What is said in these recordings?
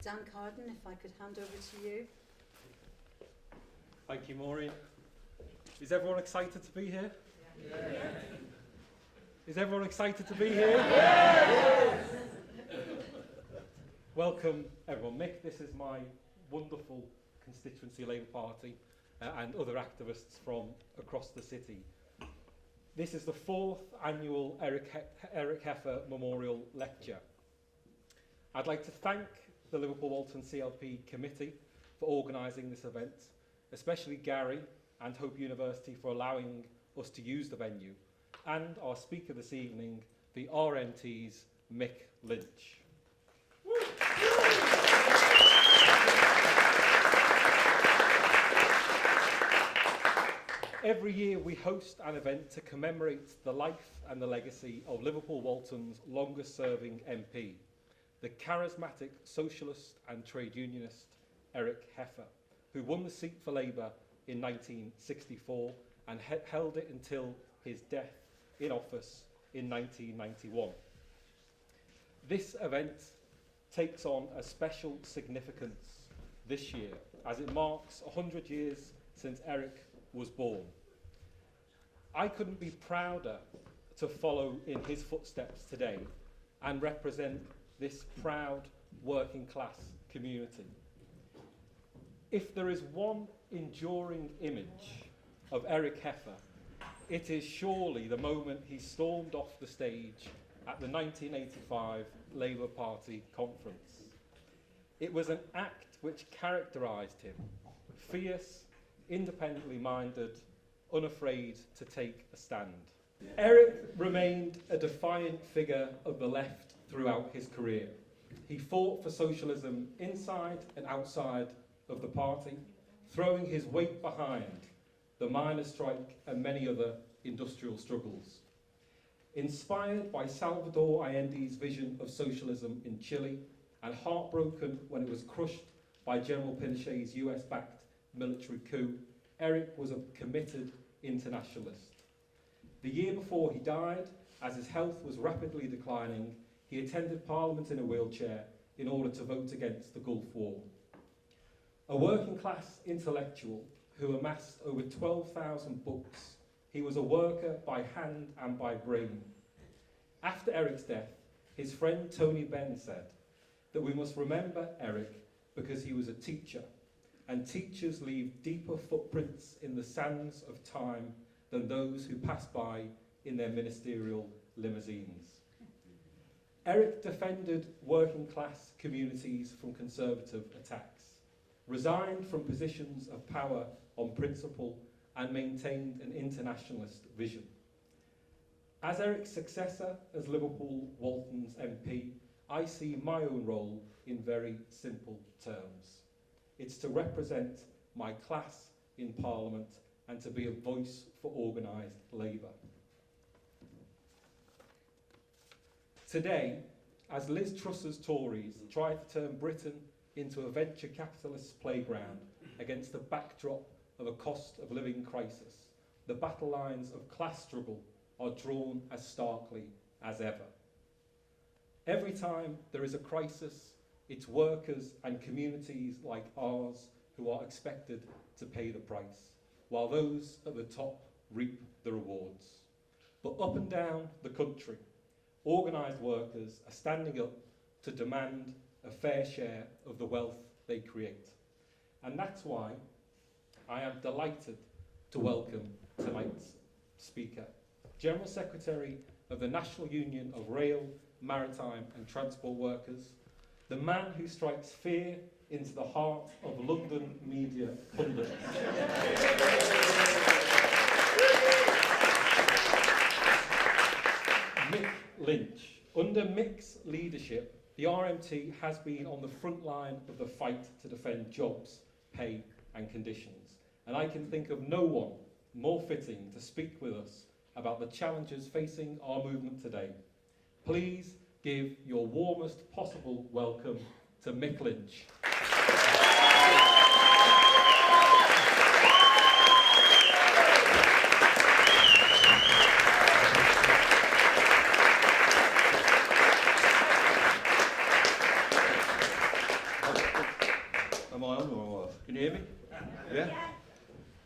Dan Carden, if I could hand over to you. Thank you, Maureen. Is everyone excited to be here? Yeah. Is everyone excited to be here? Yeah. Welcome, everyone. Mick, this is my wonderful constituency Labour Party and other activists from across the city. This is the 4th annual Eric Heffer Memorial Lecture. I'd like to thank the Liverpool Walton CLP Committee for organising this event, especially Gary and Hope University for allowing us to use the venue, and our speaker this evening, the RMT's Mick Lynch. Every year we host an event to commemorate the life and the legacy of Liverpool Walton's longest serving MP, the charismatic socialist and trade unionist Eric Heffer, who won the seat for Labour in 1964 and held it until his death in office in 1991. This event takes on a special significance this year as it marks 100 years since Eric was born. I couldn't be prouder to follow in his footsteps today and represent this proud working class community. If there is one enduring image of Eric Heffer, it is surely the moment he stormed off the stage at the 1985 Labour Party conference. It was an act which characterised him: fierce, independently minded, unafraid to take a stand. Eric remained a defiant figure of the left throughout his career. He fought for socialism inside and outside of the party, throwing his weight behind the miners' strike and many other industrial struggles. Inspired by Salvador Allende's vision of socialism in Chile, and heartbroken when it was crushed by General Pinochet's US-backed military coup, Eric was a committed internationalist. The year before he died, as his health was rapidly declining, he attended Parliament in a wheelchair in order to vote against the Gulf War. A working-class intellectual who amassed over 12,000 books, he was a worker by hand and by brain. After Eric's death, his friend Tony Benn said that we must remember Eric because he was a teacher, and teachers leave deeper footprints in the sands of time than those who pass by in their ministerial limousines. Eric defended working class communities from conservative attacks, resigned from positions of power on principle, and maintained an internationalist vision. As Eric's successor as Liverpool Walton's MP, I see my own role in very simple terms. It's to represent my class in Parliament and to be a voice for organised labour. Today, as Liz Truss's Tories try to turn Britain into a venture capitalist's playground against the backdrop of a cost of living crisis, the battle lines of class struggle are drawn as starkly as ever. Every time there is a crisis, it's workers and communities like ours who are expected to pay the price, while those at the top reap the rewards. But up and down the country, organised workers are standing up to demand a fair share of the wealth they create. And that's why I am delighted to welcome tonight's speaker, General Secretary of the National Union of Rail, Maritime and Transport Workers, the man who strikes fear into the heart of London media pundits. Mick Lynch. Under Mick's leadership, the RMT has been on the front line of the fight to defend jobs, pay and conditions. And I can think of no one more fitting to speak with us about the challenges facing our movement today. Please give your warmest possible welcome to Mick Lynch. Am I on or am I off? Can you hear me? Yeah?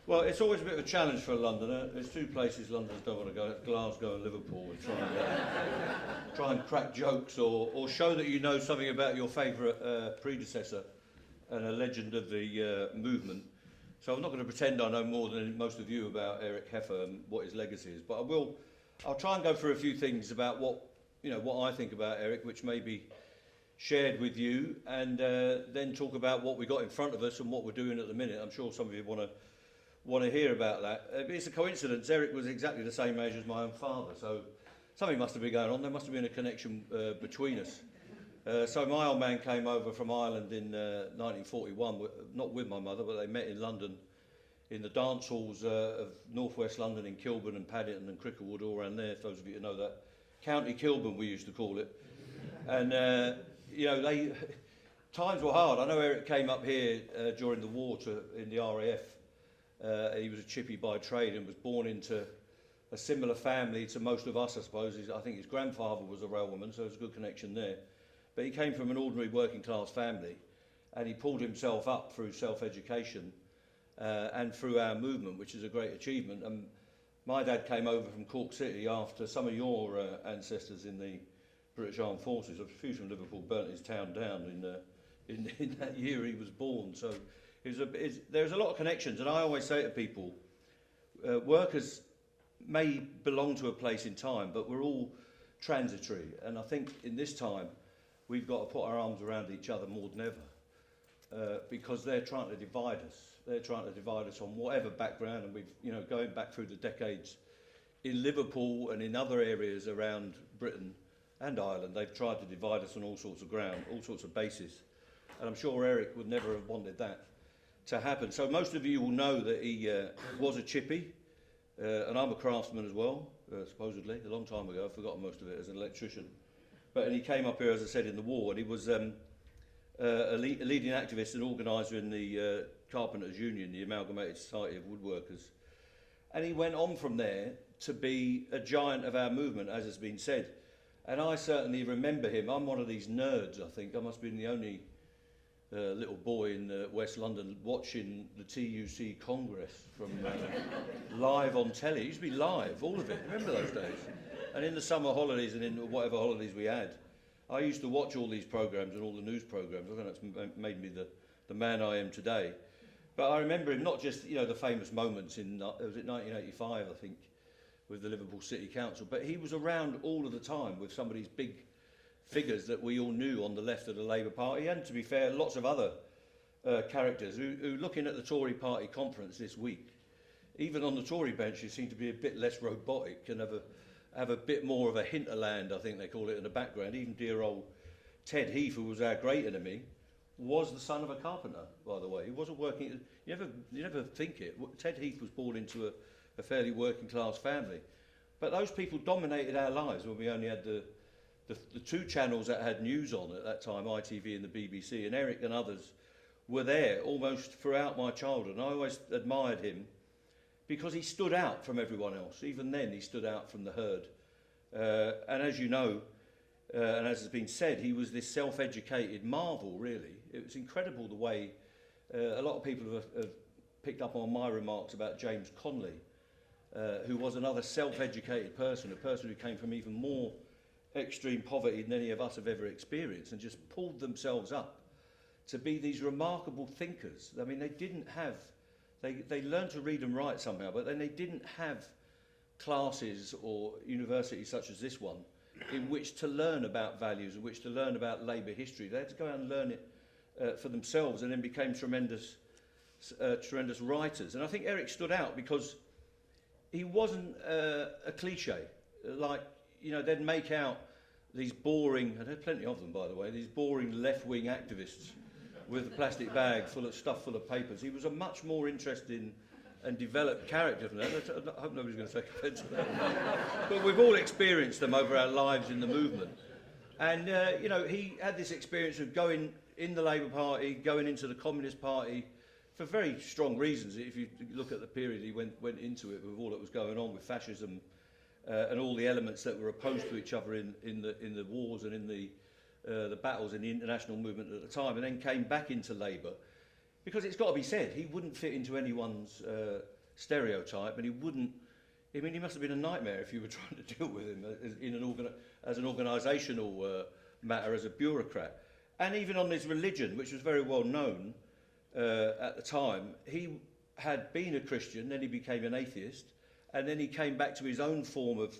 Well, it's always a bit of a challenge for a Londoner. There's two places Londoners don't want to go, Glasgow and Liverpool, and try and crack jokes or show that you know something about your favourite predecessor and a legend of the movement. So I'm not going to pretend I know more than most of you about Eric Heffer and what his legacy is, but I'll try and go through a few things about what I think about Eric, which may be shared with you, and then talk about what we got in front of us and what we're doing at the minute. I'm sure some of you want to hear about that. It's a coincidence. Eric was exactly the same age as my own father, so something must have been going on. There must have been a connection between us. So my old man came over from Ireland in 1941, not with my mother, but they met in London, in the dance halls of northwest London, in Kilburn and Paddington and Cricklewood, all around there, for those of you who know that. County Kilburn, we used to call it. And, times were hard. I know Eric came up here during the war in the RAF. He was a chippy by trade and was born into a similar family to most of us, I suppose. I think his grandfather was a railwayman, so there's a good connection there. But he came from an ordinary working class family, and he pulled himself up through self-education and through our movement, which is a great achievement. And my dad came over from Cork City after some of your ancestors in the British Armed Forces. A few from Liverpool burnt his town down in that year he was born. So there's a lot of connections, and I always say to people, workers may belong to a place in time, but we're all transitory. And I think in this time, we've got to put our arms around each other more than ever, because they're trying to divide us. They're trying to divide us on whatever background, and we've, going back through the decades, in Liverpool and in other areas around Britain and Ireland, they've tried to divide us on all sorts of ground, all sorts of bases. And I'm sure Eric would never have wanted that to happen. So most of you will know that he was a chippy, and I'm a craftsman as well, supposedly, a long time ago. I've forgotten most of it as an electrician. And he came up here, as I said, in the war, and he was a leading activist and organiser in the Carpenters Union, the Amalgamated Society of Woodworkers. And he went on from there to be a giant of our movement, as has been said. And I certainly remember him. I'm one of these nerds, I think. I must have been the only little boy in West London watching the TUC Congress from live on telly. It used to be live, all of it. Remember those days? And in the summer holidays and in whatever holidays we had, I used to watch all these programmes and all the news programmes. I think that's made me the man I am today. But I remember him not just, the famous moments in, was it 1985, I think, with the Liverpool City Council, but he was around all of the time with some of these big figures that we all knew on the left of the Labour Party, and to be fair, lots of other characters who looking at the Tory party conference this week, even on the Tory benches, seem to be a bit less robotic and have a bit more of a hinterland, I think they call it, in the background. Even dear old Ted Heath, who was our great enemy, was the son of a carpenter, by the way. He wasn't working. You never think it. Ted Heath was born into a fairly working class family, but those people dominated our lives when we only had the two channels that had news on at that time, ITV and the BBC, and Eric and others were there almost throughout my childhood. And I always admired him because he stood out from everyone else. Even then, he stood out from the herd. And as you know, and as has been said, he was this self-educated marvel, really. It was incredible the way a lot of people have picked up on my remarks about James Connolly, who was another self-educated person, a person who came from even more extreme poverty than any of us have ever experienced, and just pulled themselves up to be these remarkable thinkers. I mean, they didn't have, they learned to read and write somehow, but then they didn't have classes or universities such as this one in which to learn about values, in which to learn about Labour history. They had to go out and learn it for themselves, and then became tremendous writers. And I think Eric stood out because he wasn't a cliche. Like, they'd make out these boring, and there are plenty of them, by the way, these boring left-wing activists with a plastic bag full of stuff, full of papers. He was a much more interesting and developed character than that. I hope nobody's going to take offence to that. But we've all experienced them over our lives in the movement. And, he had this experience of going in the Labour Party, going into the Communist Party, for very strong reasons. If you look at the period he went into it, with all that was going on with fascism and all the elements that were opposed to each other in the wars and in the battles in the international movement at the time, and then came back into Labour, because it's got to be said, he wouldn't fit into anyone's stereotype, and he wouldn't. I mean, he must have been a nightmare if you were trying to deal with him as an organisational matter, as a bureaucrat. And even on his religion, which was very well known at the time, he had been a Christian, then he became an atheist, and then he came back to his own form of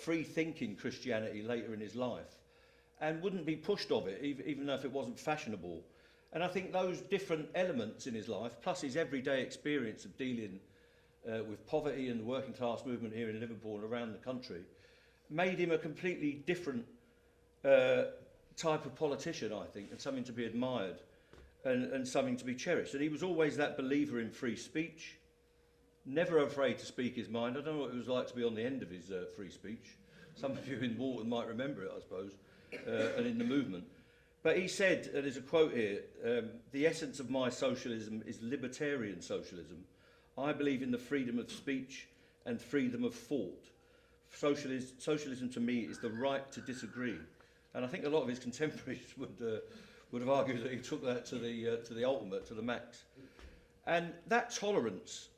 free-thinking Christianity later in his life, and wouldn't be pushed of it, even though if it wasn't fashionable. And I think those different elements in his life, plus his everyday experience of dealing with poverty and the working class movement here in Liverpool and around the country, made him a completely different type of politician, I think, and something to be admired and something to be cherished. And he was always that believer in free speech, never afraid to speak his mind. I don't know what it was like to be on the end of his free speech. Some of you in Walton might remember it, I suppose, and in the movement. But he said, and there's a quote here, the essence of my socialism is libertarian socialism. I believe in the freedom of speech and freedom of thought. Socialism to me is the right to disagree. And I think a lot of his contemporaries would have argued that he took that to the ultimate, to the max. And that tolerance,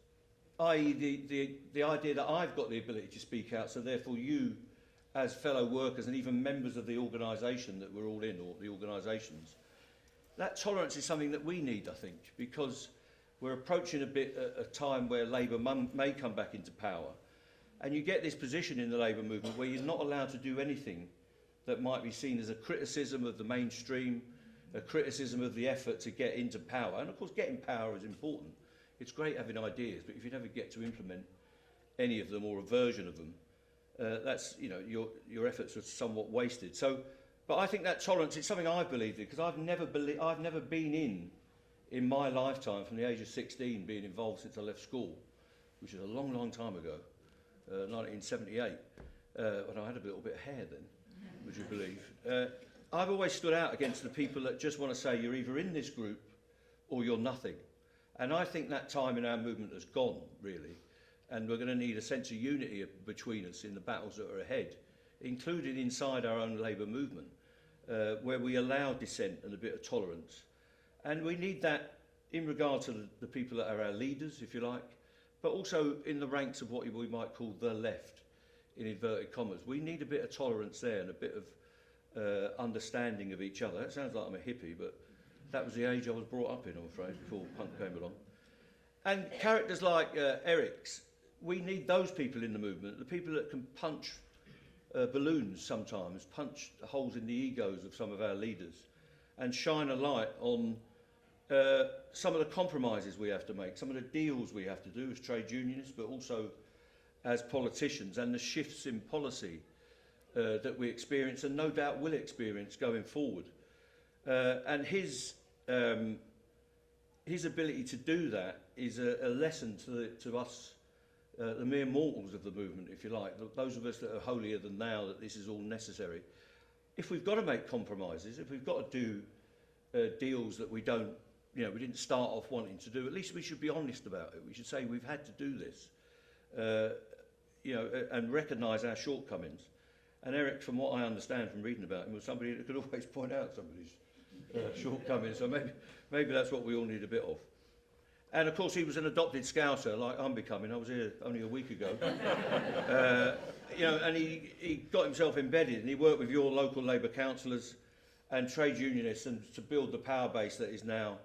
i.e. the idea that I've got the ability to speak out, so therefore you, as fellow workers and even members of the organisation that we're all in, or the organisations, that tolerance is something that we need, I think, because we're approaching a time where Labour may come back into power, and you get this position in the Labour movement where you're not allowed to do anything that might be seen as a criticism of the mainstream, a criticism of the effort to get into power. And of course, getting power is important. It's great having ideas, but if you never get to implement any of them or a version of them, that's, you know, your efforts are somewhat wasted. So, but I think that tolerance is something I've believed in, because I've never been in my lifetime, from the age of 16, being involved since I left school, which is a long, long time ago, 1978, when I had a little bit of hair then, would you believe? I've always stood out against the people that just want to say you're either in this group or you're nothing. And I think that time in our movement has gone, really. And we're going to need a sense of unity between us in the battles that are ahead, including inside our own Labour movement, where we allow dissent and a bit of tolerance. And we need that in regard to the people that are our leaders, if you like, but also in the ranks of what we might call the left, in inverted commas. We need a bit of tolerance there and a bit of understanding of each other. That sounds like I'm a hippie, but that was the age I was brought up in, I'm afraid, before punk came along. And characters like Eric's, we need those people in the movement, the people that can punch balloons sometimes, punch holes in the egos of some of our leaders, and shine a light on some of the compromises we have to make, some of the deals we have to do as trade unionists, but also as politicians, and the shifts in policy that we experience and no doubt will experience going forward. And his ability to do that is a lesson to us, the mere mortals of the movement, if you like, those of us that are holier than thou, that this is all necessary. If we've got to make compromises, if we've got to do deals that we don't, we didn't start off wanting to do, at least we should be honest about it. We should say we've had to do this, and recognise our shortcomings. And Eric, from what I understand from reading about him, was somebody that could always point out somebody's shortcomings. So maybe that's what we all need a bit of. And of course, he was an adopted Scouser, like I'm becoming. I was here only a week ago. And he got himself embedded, and he worked with your local Labour councillors and trade unionists, and to build the power base that is now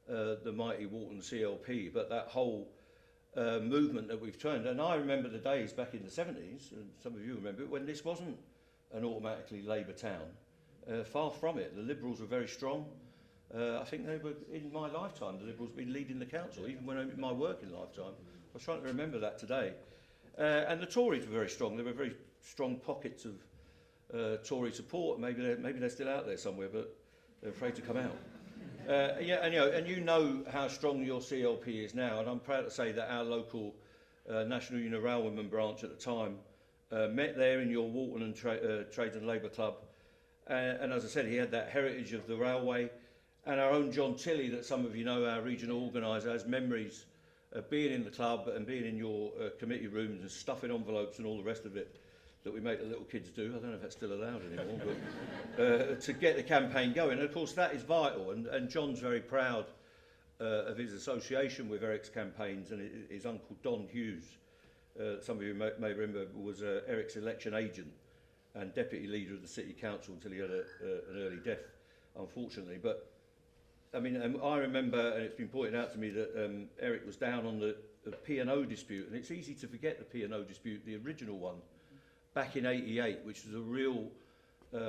the mighty Walton CLP. But that whole movement that we've turned, and I remember the days back in the 70s, and some of you remember it, when this wasn't an automatically Labour town. Far from it. The Liberals were very strong. I think they were, in my lifetime, the Liberals have been leading the council, even when in my working lifetime. I was trying to remember that today. And the Tories were very strong. There were very strong pockets of Tory support. Maybe they're still out there somewhere, but they're afraid to come out. And you know how strong your CLP is now, and I'm proud to say that our local National Union Railwaymen branch at the time met there in your Walton and Trades and Labour Club. And as I said, he had that heritage of the railway. And our own John Tilley, that some of you know, our regional organiser, has memories of being in the club and being in your committee rooms and stuffing envelopes and all the rest of it that we make the little kids do. I don't know if that's still allowed anymore, but to get the campaign going. And of course, that is vital. And John's very proud of his association with Eric's campaigns, and his uncle Don Hughes, some of you may remember, was Eric's election agent and deputy leader of the city council until he had an early death, unfortunately. But I mean, I remember, and it's been pointed out to me, that Eric was down on the P&O dispute, and it's easy to forget the P&O dispute, the original one, back in '88, which was a real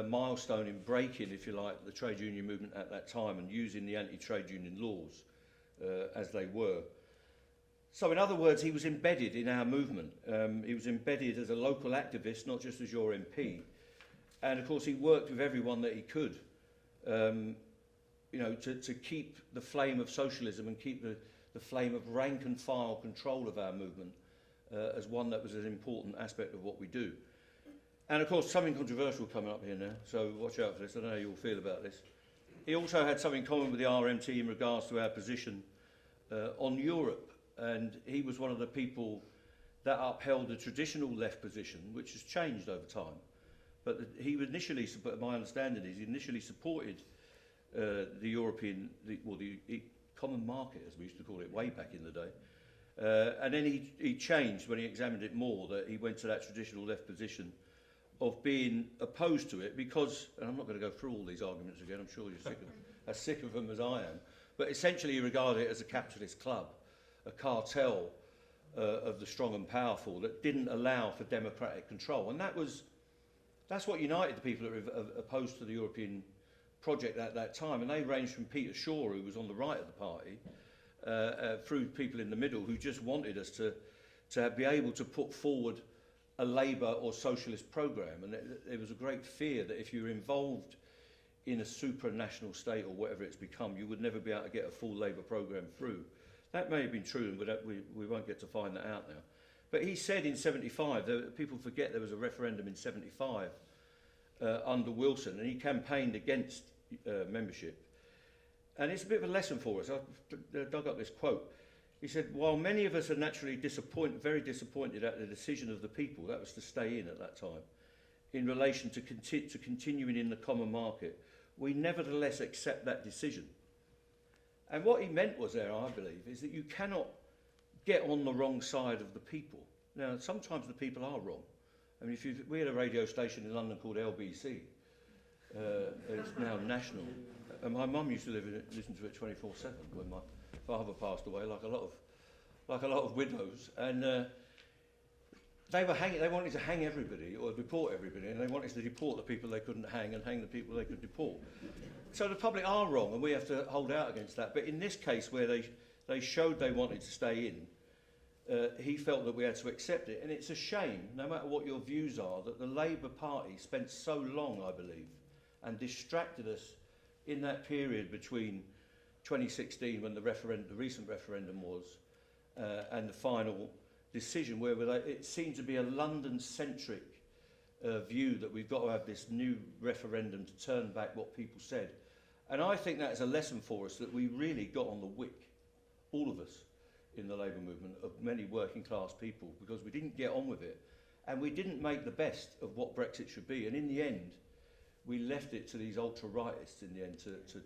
milestone in breaking, if you like, the trade union movement at that time and using the anti-trade union laws as they were. So in other words, he was embedded in our movement. He was embedded as a local activist, not just as your MP. And of course, he worked with everyone that he could, you know, to keep the flame of socialism and keep the flame of rank and file control of our movement as one that was an important aspect of what we do. And of course, something controversial coming up here now, so watch out for this. I don't know how you all feel about this. He also had something in common with the RMT in regards to our position on Europe. And he was one of the people that upheld the traditional left position, which has changed over time. But he initially, my understanding is, he initially supported the European, the common market, as we used to call it way back in the day. And then he changed when he examined it more, that he went to that traditional left position of being opposed to it because, and I'm not going to go through all these arguments again, I'm sure you're as sick of them as I am, but essentially he regarded it as a capitalist club, a cartel of the strong and powerful that didn't allow for democratic control. And that's what united the people that were opposed to the European project at that time. And they ranged from Peter Shaw, who was on the right of the party, through people in the middle who just wanted us to be able to put forward a Labour or socialist programme. And there was a great fear that if you were involved in a supranational state or whatever it's become, you would never be able to get a full Labour programme through. That may have been true, but we won't get to find that out now. But he said in '75, people forget there was a referendum in '75 under Wilson, and he campaigned against membership. And it's a bit of a lesson for us. I dug up this quote. He said, while many of us are naturally very disappointed at the decision of the people, that was to stay in at that time, in relation to continuing in the common market, we nevertheless accept that decision. And what he meant was there, I believe, is that you cannot get on the wrong side of the people. Now, sometimes the people are wrong. I mean, we had a radio station in London called LBC. It's now national. And my mum used to listen to it 24/7 when my father passed away, like a lot of widows. And they wanted to hang everybody or deport everybody, and they wanted to deport the people they couldn't hang and hang the people they could deport. So the public are wrong, and we have to hold out against that. But in this case, where they showed they wanted to stay in, he felt that we had to accept it. And it's a shame, no matter what your views are, that the Labour Party spent so long, I believe, and distracted us in that period between 2016, when the recent referendum was, and the final decision, where it seemed to be a London-centric view that we've got to have this new referendum to turn back what people said. And I think that is a lesson for us, that we really got on the wick, all of us in the Labour movement, of many working class people, because we didn't get on with it, and we didn't make the best of what Brexit should be. And in the end, we left it to these ultra-rightists in the end to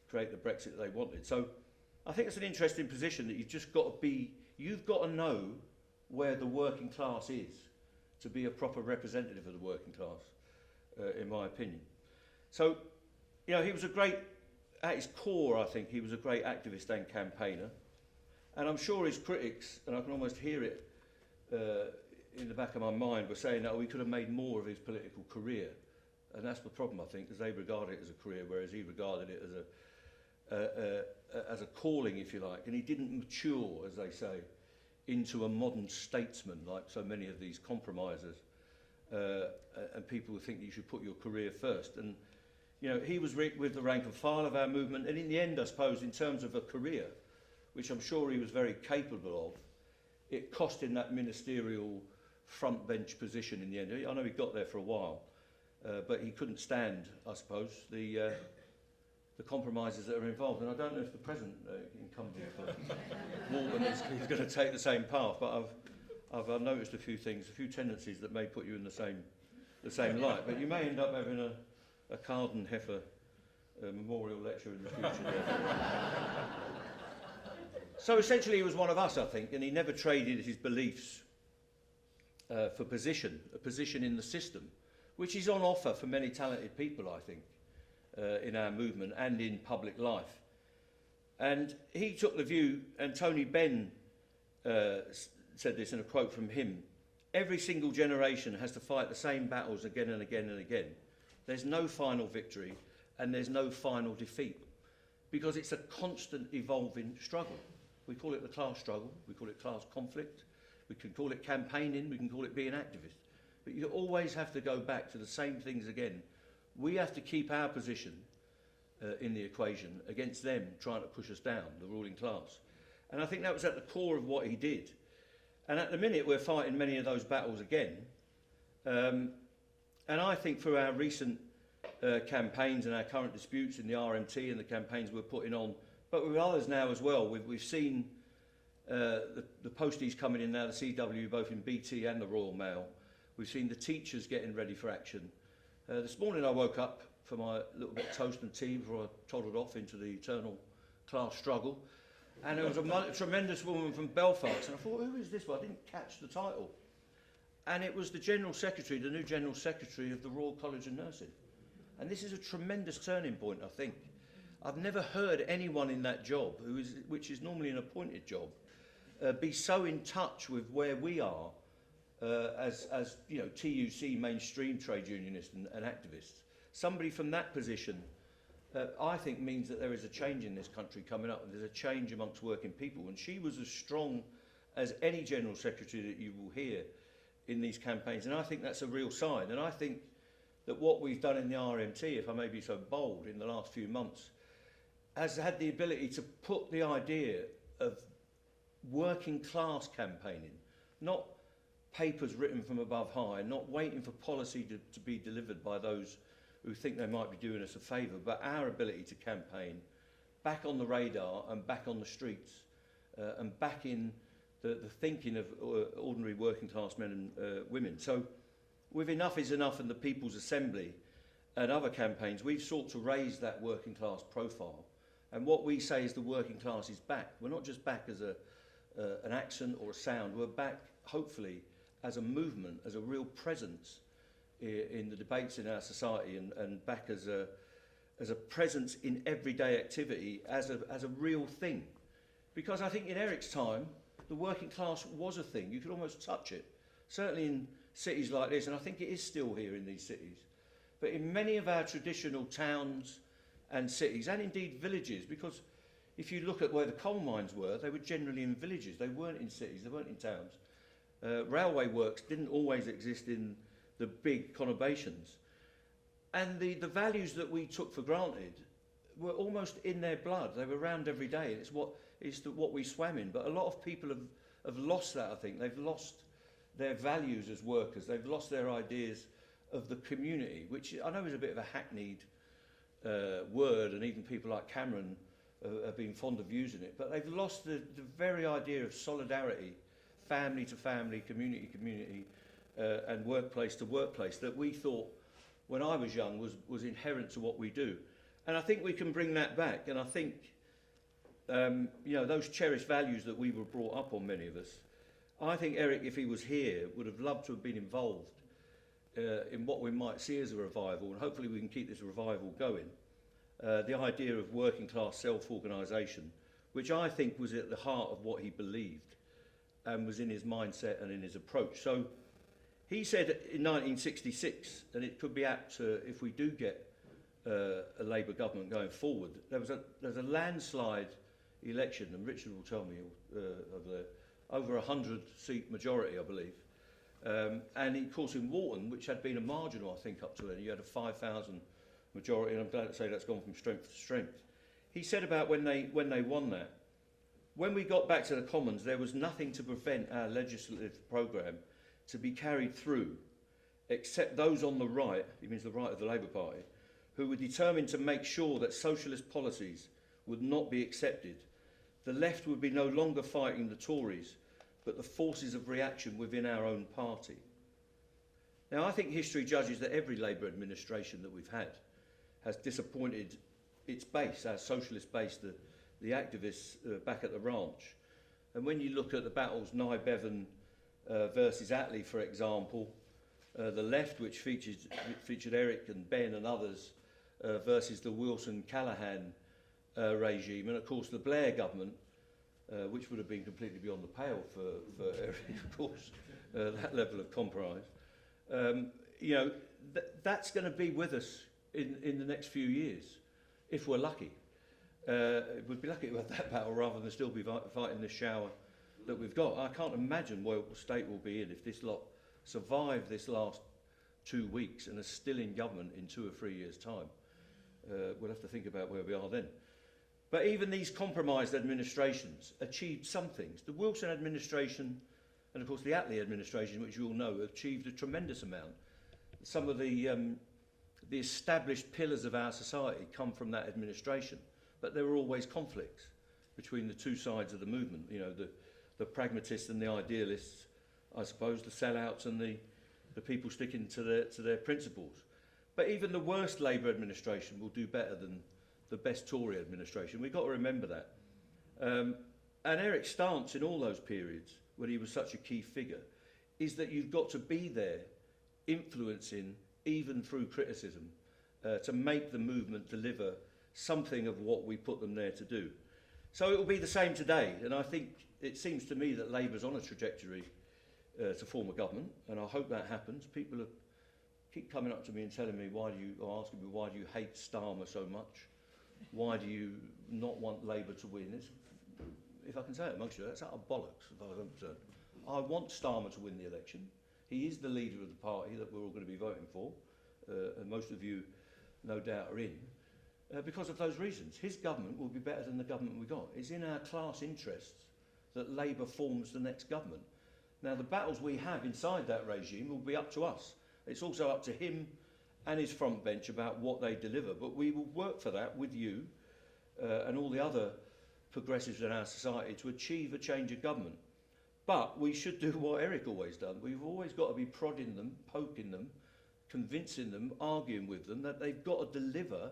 create the Brexit that they wanted. So I think it's an interesting position that you've got to know where the working class is to be a proper representative of the working class, in my opinion. So, you know, he was at his core, I think, he was a great activist and campaigner. And I'm sure his critics, and I can almost hear it in the back of my mind, were saying that we could have made more of his political career. And that's the problem, I think, because they regard it as a career, whereas he regarded it as a calling, if you like. And he didn't mature, as they say, into a modern statesman like so many of these compromisers, and people who think you should put your career first. And you know, he was with the rank and file of our movement, and in the end, I suppose, in terms of a career, which I'm sure he was very capable of, it cost him that ministerial front bench position in the end. I know he got there for a while, but he couldn't stand, I suppose, the compromises that are involved. And I don't know if the present incumbent for Walton is going to take the same path, but I've noticed a few things, a few tendencies that may put you in the same light. But you may end up having a Carden Heffer memorial lecture in the future. So essentially he was one of us, I think, and he never traded his beliefs for a position in the system, which is on offer for many talented people, I think, in our movement and in public life. And he took the view, and Tony Benn said this in a quote from him, every single generation has to fight the same battles again and again and again. There's no final victory and there's no final defeat, because it's a constant evolving struggle. We call it the class struggle, we call it class conflict, we can call it campaigning, we can call it being activist. But you always have to go back to the same things again. We have to keep our position in the equation against them trying to push us down, the ruling class. And I think that was at the core of what he did. And at the minute we're fighting many of those battles again. And I think through our recent campaigns and our current disputes in the RMT and the campaigns we're putting on, but with others now as well, we've seen the posties coming in now, the CW, both in BT and the Royal Mail. We've seen the teachers getting ready for action. This morning I woke up for my little bit of toast and tea before I toddled off into the eternal class struggle. And there was a tremendous woman from Belfast, and I thought, who is this one? I didn't catch the title. And it was the General Secretary, the new General Secretary of the Royal College of Nursing. And this is a tremendous turning point, I think. I've never heard anyone in that job, which is normally an appointed job, be so in touch with where we are as you know, TUC mainstream trade unionists and activists. Somebody from that position, I think, means that there is a change in this country coming up, and there's a change amongst working people. And she was as strong as any General Secretary that you will hear in these campaigns, and I think that's a real sign. And I think that what we've done in the RMT, if I may be so bold, in the last few months, has had the ability to put the idea of working class campaigning, not papers written from above high, not waiting for policy to be delivered by those who think they might be doing us a favour, but our ability to campaign back on the radar and back on the streets and back in the thinking of ordinary working class men and women. So with Enough is Enough and the People's Assembly and other campaigns, we've sought to raise that working class profile. And what we say is the working class is back. We're not just back as an accent or a sound, we're back, hopefully, as a movement, as a real presence in the debates in our society, and back as a presence in everyday activity, as a real thing. Because I think in Eric's time, the working class was a thing. You could almost touch it. Certainly in cities like this, and I think it is still here in these cities. But in many of our traditional towns and cities, and indeed villages, because if you look at where the coal mines were, they were generally in villages. They weren't in cities, they weren't in towns. Railway works didn't always exist in the big conurbations. And the values that we took for granted were almost in their blood. They were around every day. It's what we swam in. But a lot of people have lost that, I think. They've lost their values as workers. They've lost their ideas of the community, which I know is a bit of a hackneyed word, and even people like Cameron have been fond of using it. But they've lost the very idea of solidarity, family to family, community to community, and workplace to workplace, that we thought when I was young was inherent to what we do. And I think we can bring that back. And I think you know, those cherished values that we were brought up on, many of us, I think Eric, if he was here, would have loved to have been involved in what we might see as a revival, and hopefully we can keep this revival going. The idea of working class self-organisation, which I think was at the heart of what he believed and was in his mindset and in his approach. So he said in 1966, and it could be apt if we do get a Labour government going forward, there's a landslide election, and Richard will tell me of the over 100-seat majority, I believe. And of course in Walton, which had been a marginal, I think, up to then, you had a 5,000 majority, and I'm glad to say that's gone from strength to strength. He said about when they won that, when we got back to the Commons, there was nothing to prevent our legislative programme to be carried through, except those on the right, he means the right of the Labour Party, who were determined to make sure that socialist policies would not be accepted. The left would be no longer fighting the Tories, but the forces of reaction within our own party. Now, I think history judges that every Labour administration that we've had has disappointed its base, our socialist base, the activists back at the ranch. And when you look at the battles, Nye Bevan versus Attlee, for example, the left, which featured Eric and Ben and others, versus the Wilson-Callaghan regime, and of course the Blair government, which would have been completely beyond the pale for Eric, of course, that level of compromise. You know, that's going to be with us in the next few years, if we're lucky. We'd be lucky to have that battle rather than still be fighting this shower that we've got. I can't imagine what state we'll be in if this lot survive this last 2 weeks and are still in government in 2 or 3 years' time. We'll have to think about where we are then. But even these compromised administrations achieved some things. The Wilson administration and of course the Attlee administration, which you all know, achieved a tremendous amount. Some of the established pillars of our society come from that administration, but there were always conflicts between the two sides of the movement. You know, the pragmatists and the idealists, I suppose, the sellouts and the people sticking to their principles. But even the worst Labour administration will do better than the best Tory administration. We've got to remember that. And Eric's stance in all those periods, when he was such a key figure, is that you've got to be there, influencing, even through criticism, to make the movement deliver something of what we put them there to do. So it will be the same today, and I think it seems to me that Labour's on a trajectory to form a government, and I hope that happens. People keep coming up to me and telling me, or asking me, why do you hate Starmer so much? Why do you not want Labour to win? If I can say it amongst you, that's utter bollocks, as far as I'm concerned. I want Starmer to win the election. He is the leader of the party that we're all going to be voting for, and most of you, no doubt, are in, because of those reasons. His government will be better than the government we got. It's in our class interests that Labour forms the next government. Now, the battles we have inside that regime will be up to us. It's also up to him and his front bench about what they deliver, but we will work for that with you and all the other progressives in our society to achieve a change of government. But we should do what Eric always done. We've always got to be prodding them, poking them, convincing them, arguing with them that they've got to deliver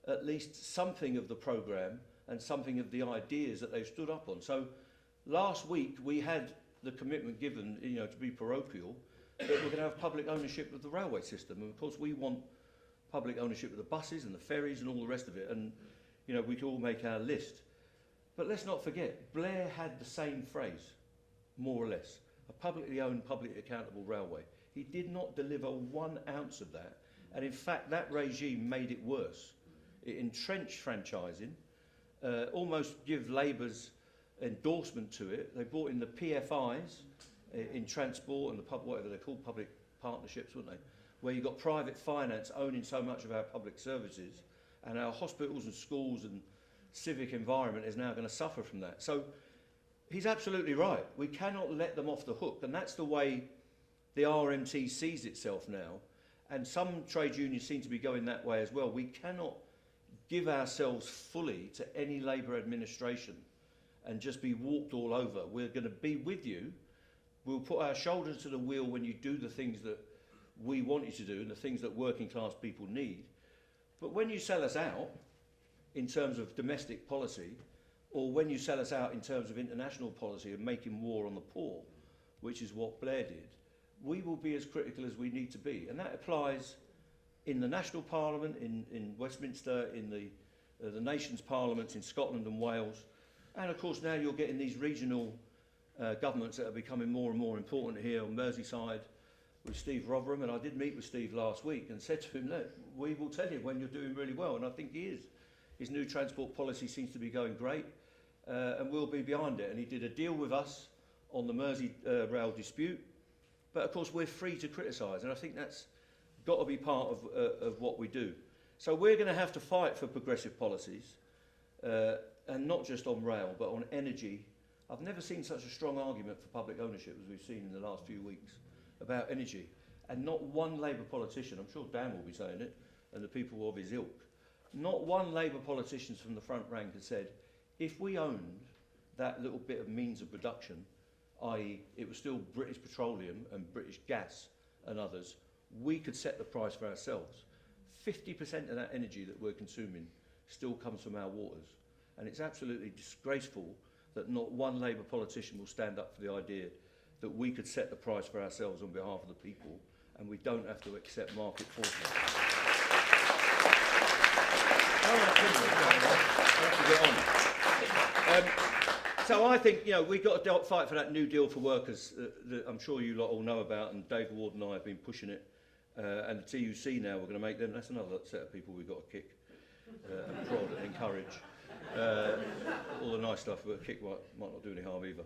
at least something of the programme and something of the ideas that they've stood up on. So last week we had the commitment given, you know, to be parochial, that we're going to have public ownership of the railway system. And of course we want public ownership of the buses and the ferries and all the rest of it. And, you know, we can all make our list. But let's not forget, Blair had the same phrase, more or less, a publicly owned, publicly accountable railway. He did not deliver 1 ounce of that. And in fact, that regime made it worse. It entrenched franchising, almost give Labour's endorsement to it. They brought in the PFIs in transport and the whatever they're called, public partnerships, weren't they? Where you've got private finance owning so much of our public services, and our hospitals and schools and civic environment is now going to suffer from that. So he's absolutely right. We cannot let them off the hook, and that's the way the RMT sees itself now. And some trade unions seem to be going that way as well. We cannot give ourselves fully to any Labour administration and just be walked all over. We're going to be with you. We'll put our shoulders to the wheel when you do the things that we want you to do and the things that working class people need. But when you sell us out in terms of domestic policy, or when you sell us out in terms of international policy of making war on the poor, which is what Blair did, we will be as critical as we need to be. And that applies in the national parliament, in Westminster, in the nation's parliaments in Scotland and Wales. And of course now you're getting these regional governments that are becoming more and more important here on Merseyside with Steve Rotherham. And I did meet with Steve last week and said to him, look, we will tell you when you're doing really well. And I think he is. His new transport policy seems to be going great, and we'll be behind it. And he did a deal with us on the Mersey rail dispute. But of course we're free to criticise, and I think that's got to be part of what we do. So we're going to have to fight for progressive policies, and not just on rail, but on energy. I've never seen such a strong argument for public ownership as we've seen in the last few weeks about energy. And not one Labour politician, I'm sure Dan will be saying it, and the people of his ilk, not one Labour politician from the front rank has said, if we owned that little bit of means of production, i.e. it was still British Petroleum and British Gas and others, we could set the price for ourselves. 50% of that energy that we're consuming still comes from our waters. And it's absolutely disgraceful that not one Labour politician will stand up for the idea that we could set the price for ourselves on behalf of the people and we don't have to accept market forces. So I think, you know, we've got to fight for that New Deal for workers that I'm sure you lot all know about, and Dave Ward and I have been pushing it. And the TUC now, we're going to make them, that's another set of people we've got to kick and prod and encourage. All the nice stuff, but a kick might not do any harm either.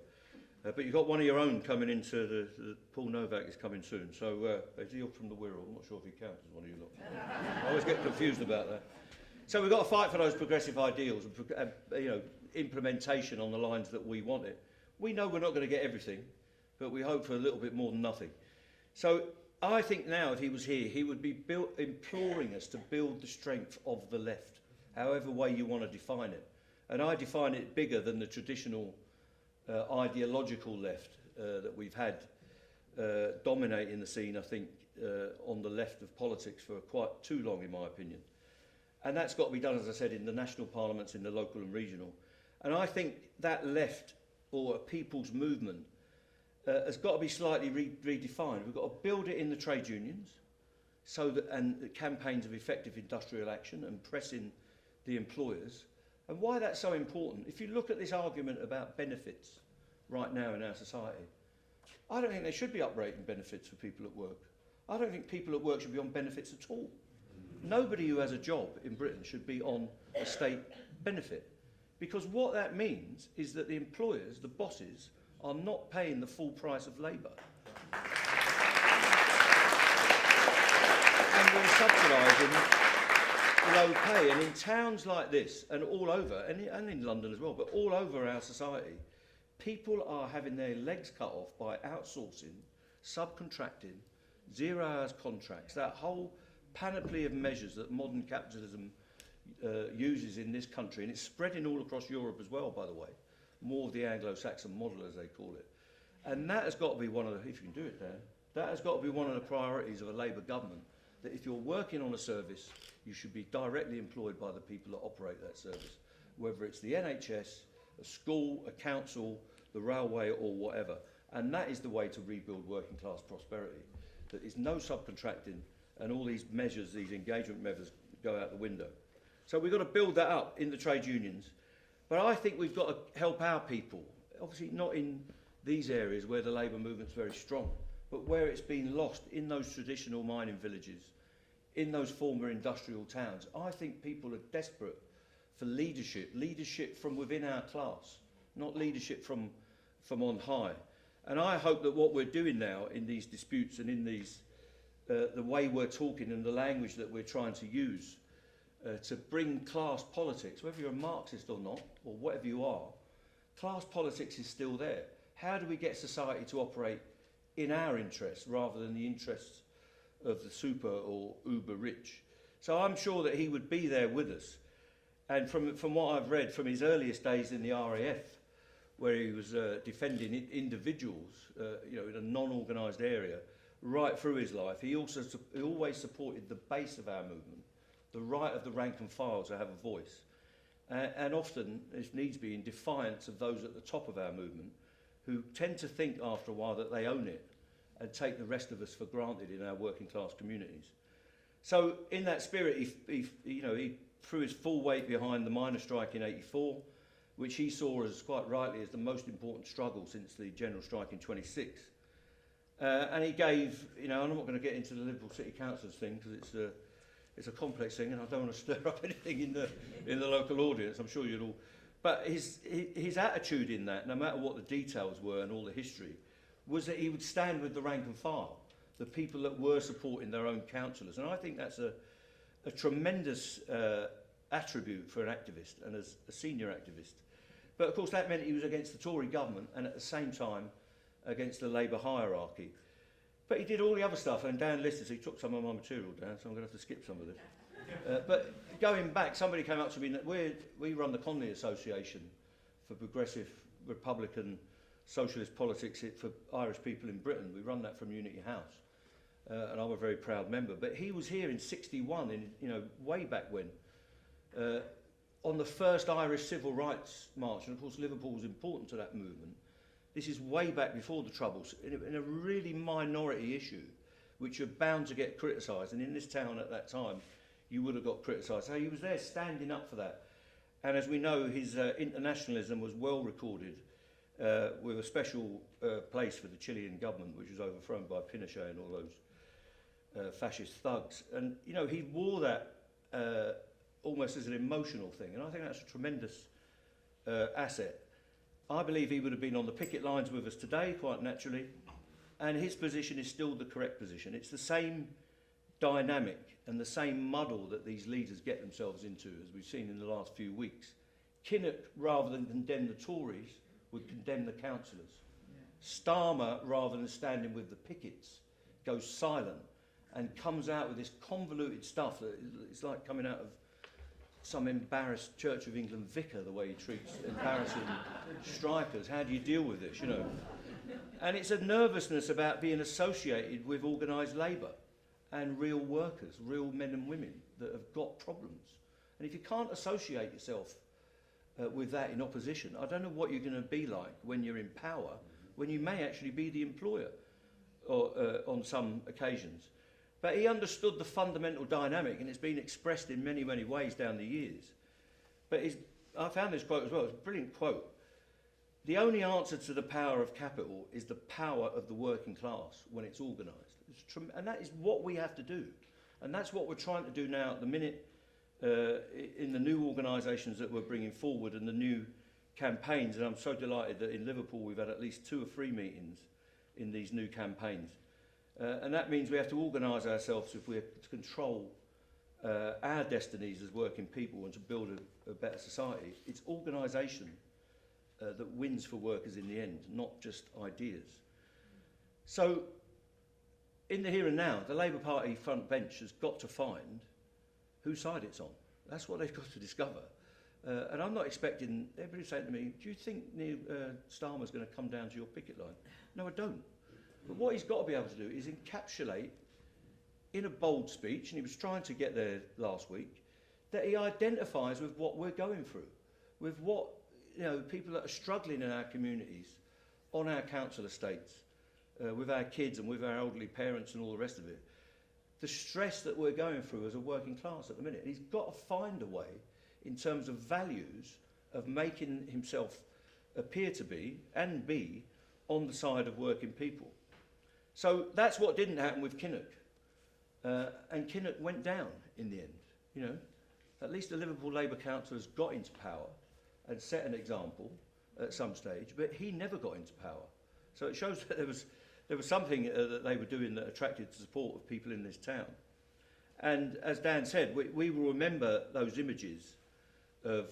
But you've got one of your own coming into the Paul Novak is coming soon. So is he from the Wirral? I'm not sure if he counts as one of you lot. I always get confused about that. So we've got to fight for those progressive ideals and you know, implementation on the lines that we want it. We know we're not going to get everything, but we hope for a little bit more than nothing. So I think now if he was here, he would be imploring us to build the strength of the left, however way you want to define it. And I define it bigger than the traditional ideological left that we've had dominating the scene, I think, on the left of politics for quite too long, in my opinion. And that's got to be done, as I said, in the national parliaments, in the local and regional. And I think that left, or a people's movement, has got to be slightly redefined. We've got to build it in the trade unions, so that, and campaigns of effective industrial action and pressing the employers. And why that's so important, if you look at this argument about benefits right now in our society, I don't think they should be uprating benefits for people at work. I don't think people at work should be on benefits at all. Nobody who has a job in Britain should be on a state benefit, because what that means is that the employers, the bosses, are not paying the full price of labour. And we're subsidising low pay. And in towns like this, and all over, and in London as well, but all over our society, people are having their legs cut off by outsourcing, subcontracting, 0 hours contracts, that whole panoply of measures that modern capitalism uses in this country, and it's spreading all across Europe as well, by the way, more of the Anglo-Saxon model, as they call it. And that has got to be one of the, if you can do it, Dan, that has got to be one of the priorities of a Labour government, that if you're working on a service, you should be directly employed by the people that operate that service, whether it's the NHS, a school, a council, the railway, or whatever. And that is the way to rebuild working class prosperity. That is no subcontracting, and all these measures, these engagement measures, go out the window. So we've got to build that up in the trade unions. But I think we've got to help our people, obviously not in these areas where the labour movement's very strong, but where it's been lost in those traditional mining villages, in those former industrial towns. I think people are desperate for leadership, leadership from within our class, not leadership from on high. And I hope that what we're doing now in these disputes and in these the way we're talking and the language that we're trying to use to bring class politics, whether you're a Marxist or not, or whatever you are, class politics is still there. How do we get society to operate in our interests rather than the interests of the super or uber rich? So I'm sure that he would be there with us. And from what I've read from his earliest days in the RAF, where he was defending individuals, you know, in a non-organised area, right through his life, he always supported the base of our movement, the right of the rank and file to have a voice, and often, if needs be, in defiance of those at the top of our movement, who tend to think after a while that they own it and take the rest of us for granted in our working class communities. So in that spirit, he threw his full weight behind the miners' strike in '84, which he saw as, quite rightly, as the most important struggle since the general strike in '26. And he gave, you know, I'm not going to get into the Liberal City Councillors thing because it's a complex thing, and I don't want to stir up anything in the local audience. I'm sure you'd all. But his attitude in that, no matter what the details were and all the history, was that he would stand with the rank and file, the people that were supporting their own councillors. And I think that's a tremendous attribute for an activist and as a senior activist. But of course that meant he was against the Tory government and at the same time against the Labour hierarchy. But he did all the other stuff, and Dan listed, so he took some of my material down, so I'm going to have to skip some of this. But going back, somebody came up to me, we run the Conley Association for progressive Republican socialist politics for Irish people in Britain. We run that from Unity House, and I'm a very proud member. But he was here in '61, way back when, on the first Irish Civil Rights March, and of course Liverpool was important to that movement. This is way back before the Troubles, in a really minority issue, which you're bound to get criticised. And in this town at that time, you would have got criticised. So he was there standing up for that. And as we know, his internationalism was well recorded, with a special place for the Chilean government, which was overthrown by Pinochet and all those fascist thugs. And, you know, he wore that almost as an emotional thing, and I think that's a tremendous asset. I believe he would have been on the picket lines with us today, quite naturally, and his position is still the correct position. It's the same dynamic and the same muddle that these leaders get themselves into, as we've seen in the last few weeks. Kinnock, rather than condemn the Tories, would condemn the councillors. Starmer, rather than standing with the pickets, goes silent and comes out with this convoluted stuff that it's like coming out of some embarrassed Church of England vicar, the way he treats embarrassing strikers. How do you deal with this, you know? And it's a nervousness about being associated with organised labour and real workers, real men and women that have got problems. And if you can't associate yourself with that in opposition, I don't know what you're going to be like when you're in power, when you may actually be the employer or, on some occasions. But he understood the fundamental dynamic, and it's been expressed in many, many ways down the years. But I found this quote as well. It's a brilliant quote. The only answer to the power of capital is the power of the working class when it's organised. And that is what we have to do. And that's what we're trying to do now at the minute in the new organisations that we're bringing forward and the new campaigns. And I'm so delighted that in Liverpool we've had at least 2 or 3 meetings in these new campaigns. And that means we have to organise ourselves if we're to control our destinies as working people and to build a better society. It's organisation that wins for workers in the end, not just ideas. So, in the here and now, the Labour Party front bench has got to find whose side it's on. That's what they've got to discover. And I'm not expecting, everybody's saying to me, do you think Neil Starmer's going to come down to your picket line? No, I don't. But what he's got to be able to do is encapsulate in a bold speech, and he was trying to get there last week, that he identifies with what we're going through, with what, you know, people that are struggling in our communities, on our council estates, with our kids and with our elderly parents and all the rest of it. The stress that we're going through as a working class at the minute. And he's got to find a way, in terms of values, of making himself appear to be, and be, on the side of working people. So that's what didn't happen with Kinnock. And Kinnock went down in the end. You know, at least the Liverpool Labour councillors got into power and set an example at some stage, but he never got into power. So it shows that there was something that they were doing that attracted the support of people in this town. And as Dan said, we will remember those images of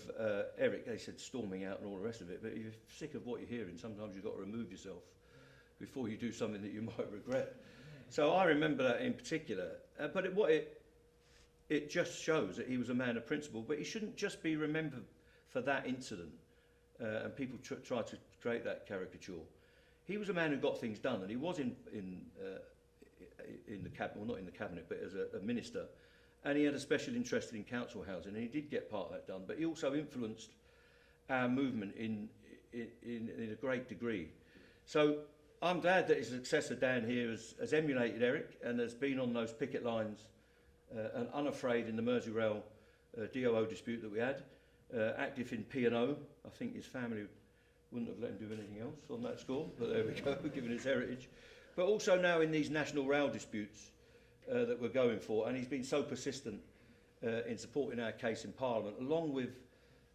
Eric, they said, storming out and all the rest of it, but if you're sick of what you're hearing, sometimes you've got to remove yourself before you do something that you might regret. So I remember that in particular. But it just shows that he was a man of principle, but he shouldn't just be remembered for that incident. And people try to create that caricature. He was a man who got things done, and he was in the cabinet, well, not in the cabinet, but as a minister, and he had a special interest in council housing, and he did get part of that done. But he also influenced our movement in a great degree. So I'm glad that his successor Dan here has emulated Eric and has been on those picket lines and unafraid in the Merseyrail DOO dispute that we had, active in P&O. I think his family wouldn't have let him do anything else on that score, but there we go, given his heritage. But also now in these national rail disputes that we're going for, and he's been so persistent in supporting our case in Parliament, along with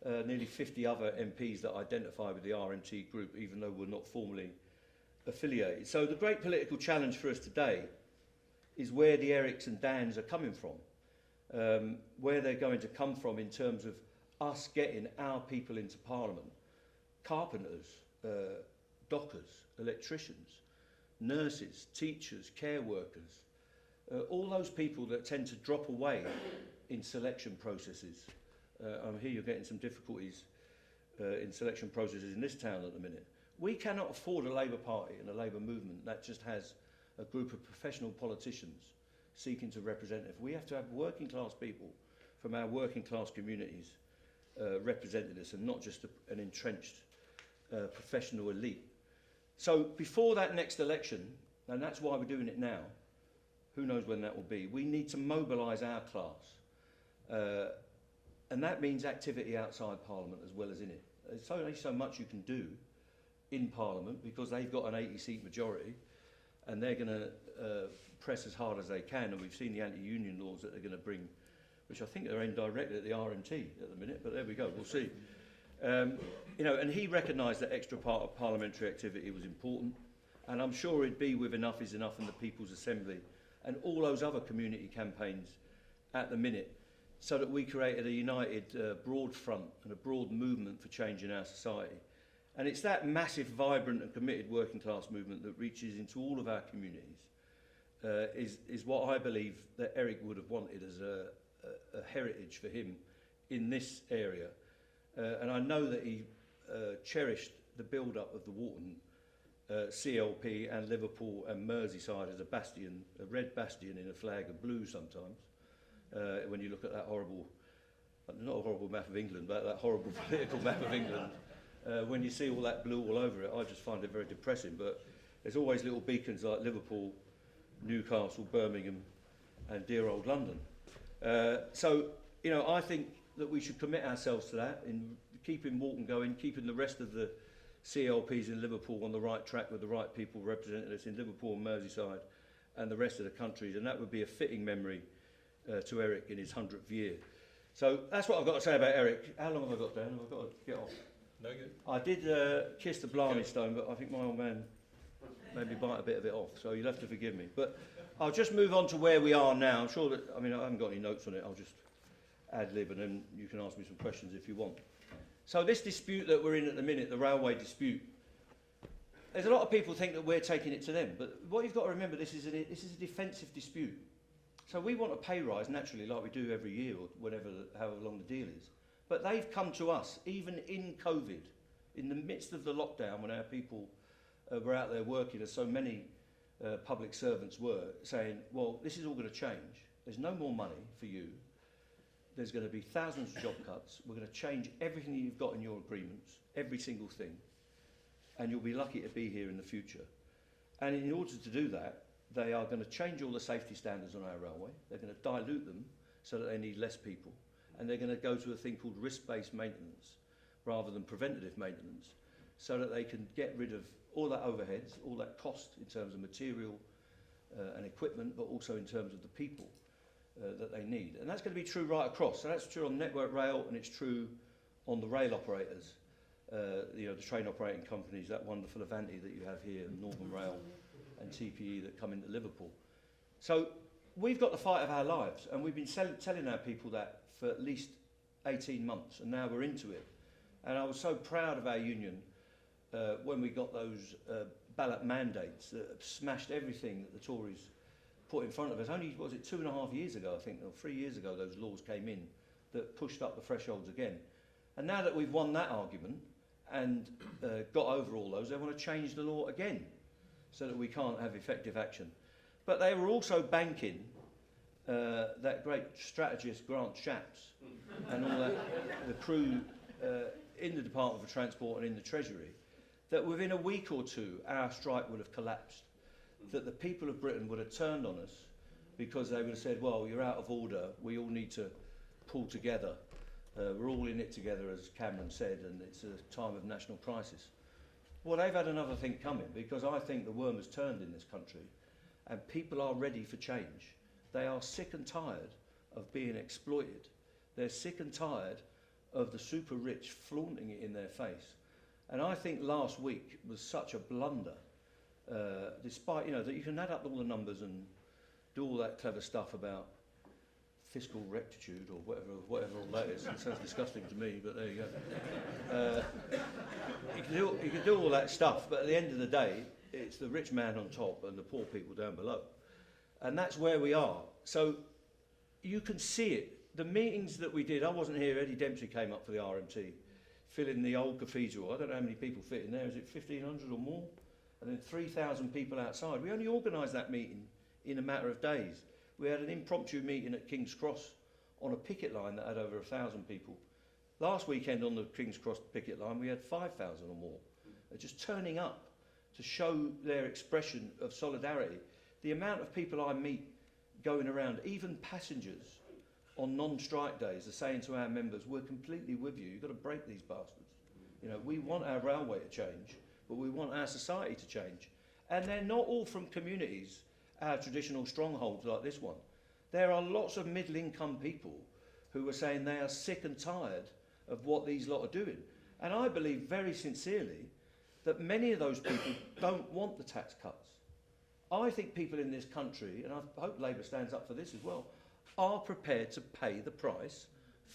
nearly 50 other MPs that identify with the RMT group, even though we're not formally affiliated. So the great political challenge for us today is where the Erics and Dans are coming from, where they're going to come from in terms of us getting our people into Parliament. Carpenters, dockers, electricians, nurses, teachers, care workers, all those people that tend to drop away in selection processes. I hear you're getting some difficulties in selection processes in this town at the minute. We cannot afford a Labour Party and a Labour movement that just has a group of professional politicians seeking to represent it. We have to have working class people from our working class communities represented us, and not just an entrenched professional elite. So before that next election, and that's why we're doing it now, who knows when that will be, we need to mobilise our class. And that means activity outside Parliament as well as in it. There's only so much you can do in Parliament because they've got an 80-seat majority and they're going to press as hard as they can. And we've seen the anti-union laws that they're going to bring, which I think are aimed directly at the RMT at the minute, but there we go, we'll see. You know, and he recognised that extra part of parliamentary activity was important, and I'm sure it'd be with Enough is Enough and the People's Assembly and all those other community campaigns at the minute, so that we created a united broad front and a broad movement for change in our society. And it's that massive, vibrant and committed working class movement that reaches into all of our communities is what I believe that Eric would have wanted as a heritage for him in this area. And I know that he cherished the build-up of the Walton CLP and Liverpool and Merseyside as a bastion, a red bastion in a flag of blue sometimes. When you look at that horrible, not a horrible map of England, but that horrible political map of England, when you see all that blue all over it, I just find it very depressing. But there's always little beacons like Liverpool, Newcastle, Birmingham, and dear old London. So, you know, I think that we should commit ourselves to that, in keeping Walton going, keeping the rest of the CLPs in Liverpool on the right track with the right people representing us in Liverpool and Merseyside and the rest of the countries, and that would be a fitting memory to Eric in his 100th year. So that's what I've got to say about Eric. How long have I got, Dan? Have I got to get off? No good. I did kiss the Blarney Stone, but I think my old man made me bite a bit of it off, so you'll have to forgive me. But I'll just move on to where we are now. I'm sure that, I mean, I haven't got any notes on it. I'll just ad-lib and then you can ask me some questions if you want. So this dispute that we're in at the minute, the railway dispute, there's a lot of people think that we're taking it to them, but what you've got to remember, this is a defensive dispute. So we want a pay rise, naturally, like we do every year or whatever, however long the deal is. But they've come to us, even in COVID, in the midst of the lockdown, when our people were out there working, as so many public servants were, saying, well, this is all going to change. There's no more money for you. There's going to be thousands of job cuts. We're going to change everything that you've got in your agreements, every single thing. And you'll be lucky to be here in the future. And in order to do that, they are going to change all the safety standards on our railway. They're going to dilute them so that they need less people. And they're going to go to a thing called risk-based maintenance rather than preventative maintenance, so that they can get rid of all that overheads, all that cost in terms of material and equipment, but also in terms of the people that they need. And that's going to be true right across. So that's true on Network Rail, and it's true on the rail operators, you know, the train operating companies, that wonderful Avanti that you have here, Northern Rail and TPE that come into Liverpool. So we've got the fight of our lives, and we've been telling our people that for at least 18 months, and now we're into it. And I was so proud of our union when we got those ballot mandates that smashed everything that the Tories put in front of us. Only, was it 2.5 years ago, I think, or 3 years ago, those laws came in that pushed up the thresholds again. And now that we've won that argument and got over all those, they want to change the law again so that we can't have effective action. But they were also banking that great strategist Grant Shapps and all that, the crew in the Department for Transport and in the Treasury, that within a week or two our strike would have collapsed, that the people of Britain would have turned on us because they would have said, well, you're out of order, we all need to pull together. We're all in it together, as Cameron said, and it's a time of national crisis. Well, they've had another thing coming, because I think the worm has turned in this country and people are ready for change. They are sick and tired of being exploited. They're sick and tired of the super rich flaunting it in their face. And I think last week was such a blunder, despite, you know, that you can add up all the numbers and do all that clever stuff about fiscal rectitude or whatever all that is. It sounds disgusting to me, but there you go. You can do all that stuff, but at the end of the day, it's the rich man on top and the poor people down below. And that's where we are. So you can see it. The meetings that we did, I wasn't here, Eddie Dempsey came up for the RMT, filling the old cathedral. I don't know how many people fit in there, is it 1,500 or more? And then 3,000 people outside. We only organised that meeting in a matter of days. We had an impromptu meeting at King's Cross on a picket line that had over 1,000 people Last weekend on the King's Cross picket line, we had 5,000 or more just turning up to show their expression of solidarity. The amount of people I meet going around, even passengers on non-strike days, are saying to our members, we're completely with you, you've got to break these bastards. You know, we want our railway to change, but we want our society to change. And they're not all from communities, our traditional strongholds like this one. There are lots of middle-income people who are saying they are sick and tired of what these lot are doing. And I believe very sincerely that many of those people don't want the tax cuts. I think people in this country, and I hope Labour stands up for this as well, are prepared to pay the price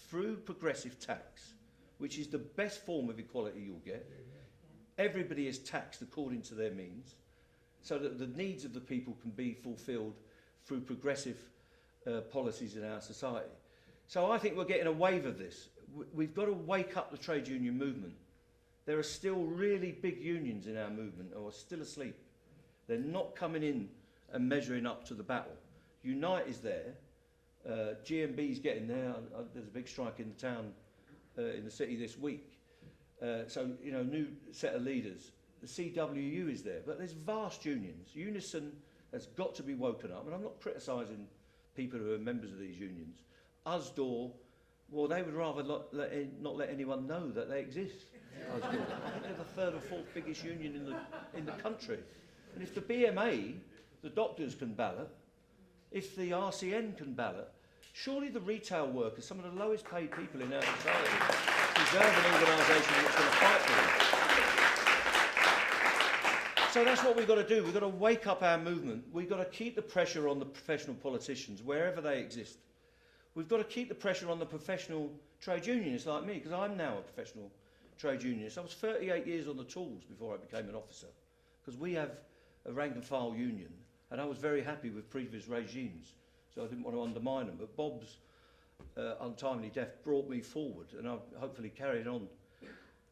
through progressive tax, which is the best form of equality you'll get. Everybody is taxed according to their means, so that the needs of the people can be fulfilled through progressive policies in our society. So I think we're getting a wave of this. We've got to wake up the trade union movement. There are still really big unions in our movement who are still asleep. They're not coming in and measuring up to the battle. Unite is there. GMB's getting there. There's a big strike in the town, in the city this week. So, you know, new set of leaders. The CWU is there. But there's vast unions. Unison has got to be woken up. And I'm not criticising people who are members of these unions. USDOR, well, they would rather not let anyone know that they exist. I think they're the third or fourth biggest union in the country. And if the BMA, the doctors, can ballot, if the RCN can ballot, surely the retail workers, some of the lowest paid people in our society, deserve an organisation that's going to fight for them. So that's what we've got to do. We've got to wake up our movement. We've got to keep the pressure on the professional politicians, wherever they exist. We've got to keep the pressure on the professional trade unionists like me, because I'm now a professional trade unionist. I was 38 years on the tools before I became an officer, because we have a rank and file union, and I was very happy with previous regimes, so I didn't want to undermine them. But Bob's untimely death brought me forward, and I've hopefully carried on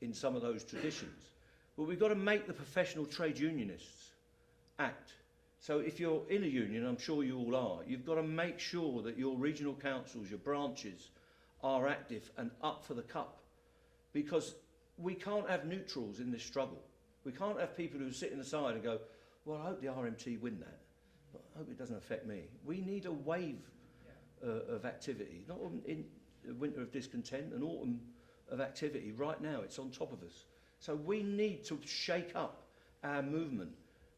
in some of those traditions. But we've got to make the professional trade unionists act. So if you're in a union, I'm sure you all are, you've got to make sure that your regional councils, your branches, are active and up for the cup. Because we can't have neutrals in this struggle. We can't have people who sit aside and go, well, I hope the RMT win that, but I hope it doesn't affect me. We need a wave of activity, not in the winter of discontent, an autumn of activity. Right now, it's on top of us. So we need to shake up our movement,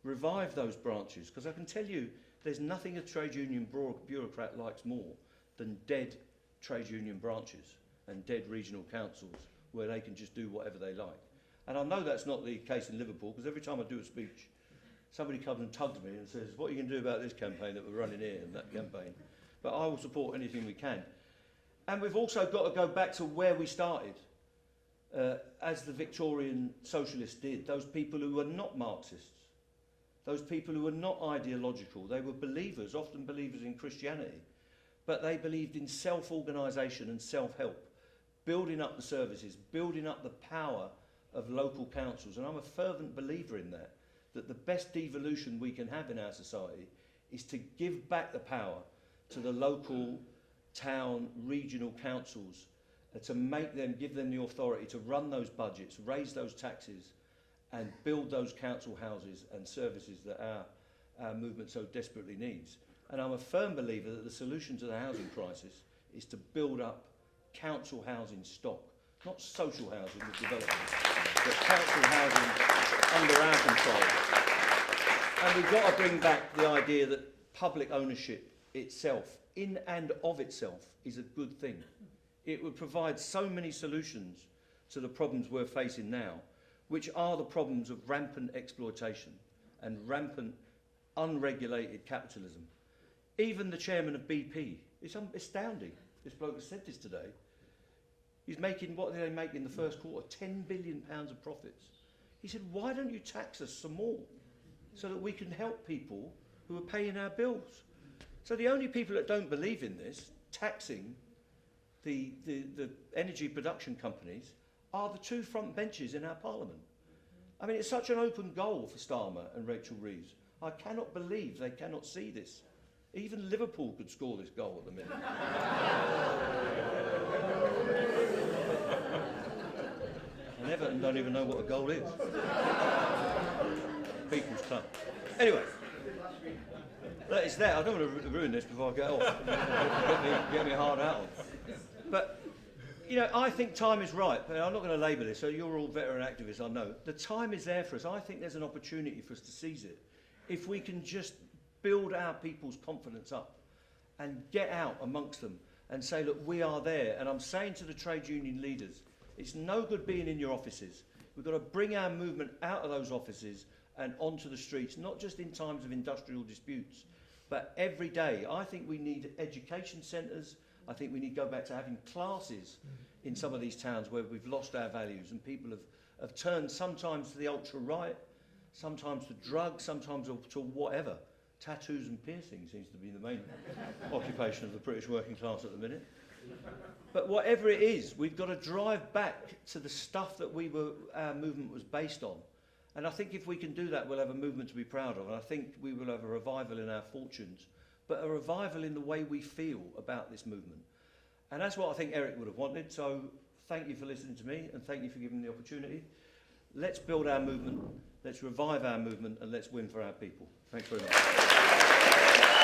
revive those branches, because I can tell you there's nothing a trade union bureaucrat likes more than dead trade union branches and dead regional councils where they can just do whatever they like. And I know that's not the case in Liverpool, because every time I do a speech, somebody comes and tugs me and says, what are you going to do about this campaign that we're running here and that campaign? But I will support anything we can. And we've also got to go back to where we started, as the Victorian socialists did, those people who were not Marxists, those people who were not ideological. They were believers, often believers in Christianity, but they believed in self-organisation and self-help, building up the services, building up the power of local councils. And I'm a fervent believer in that the best devolution we can have in our society is to give back the power to the local, town, regional councils, to make them, give them the authority to run those budgets, raise those taxes, and build those council houses and services that our movement so desperately needs. And I'm a firm believer that the solution to the housing crisis is to build up council housing stock, not social housing with development, but council housing under our control. And we've got to bring back the idea that public ownership itself, in and of itself, is a good thing. It would provide so many solutions to the problems we're facing now, which are the problems of rampant exploitation and rampant unregulated capitalism. Even the chairman of BP, it's astounding. This bloke has said this today. He's making, what did they make in the first quarter? £10 billion of profits. He said, why don't you tax us some more so that we can help people who are paying our bills? So the only people that don't believe in this, taxing the energy production companies, are the two front benches in our parliament. I mean, it's such an open goal for Starmer and Rachel Reeves. I cannot believe they cannot see this. Even Liverpool could score this goal at the minute. And Everton don't even know what a goal is. People's Club. Anyway, look, it's there. I don't want to ruin this before I get off. Get me hard out on. But, you know, I think time is right. But I'm not going to labour this. So you're all veteran activists, I know. The time is there for us. I think there's an opportunity for us to seize it. If we can just build our people's confidence up and get out amongst them and say, look, we are there. And I'm saying to the trade union leaders, it's no good being in your offices. We've got to bring our movement out of those offices and onto the streets, not just in times of industrial disputes, but every day. I think we need education centres. I think we need to go back to having classes in some of these towns where we've lost our values and people have turned sometimes to the ultra-right, sometimes to drugs, sometimes to whatever. Tattoos and piercing seems to be the main occupation of the British working class at the minute. But whatever it is, we've got to drive back to the stuff that our movement was based on. And I think if we can do that, we'll have a movement to be proud of. And I think we will have a revival in our fortunes, but a revival in the way we feel about this movement. And that's what I think Eric would have wanted. So thank you for listening to me, and thank you for giving me the opportunity. Let's build our movement, let's revive our movement, and let's win for our people. Thanks very much.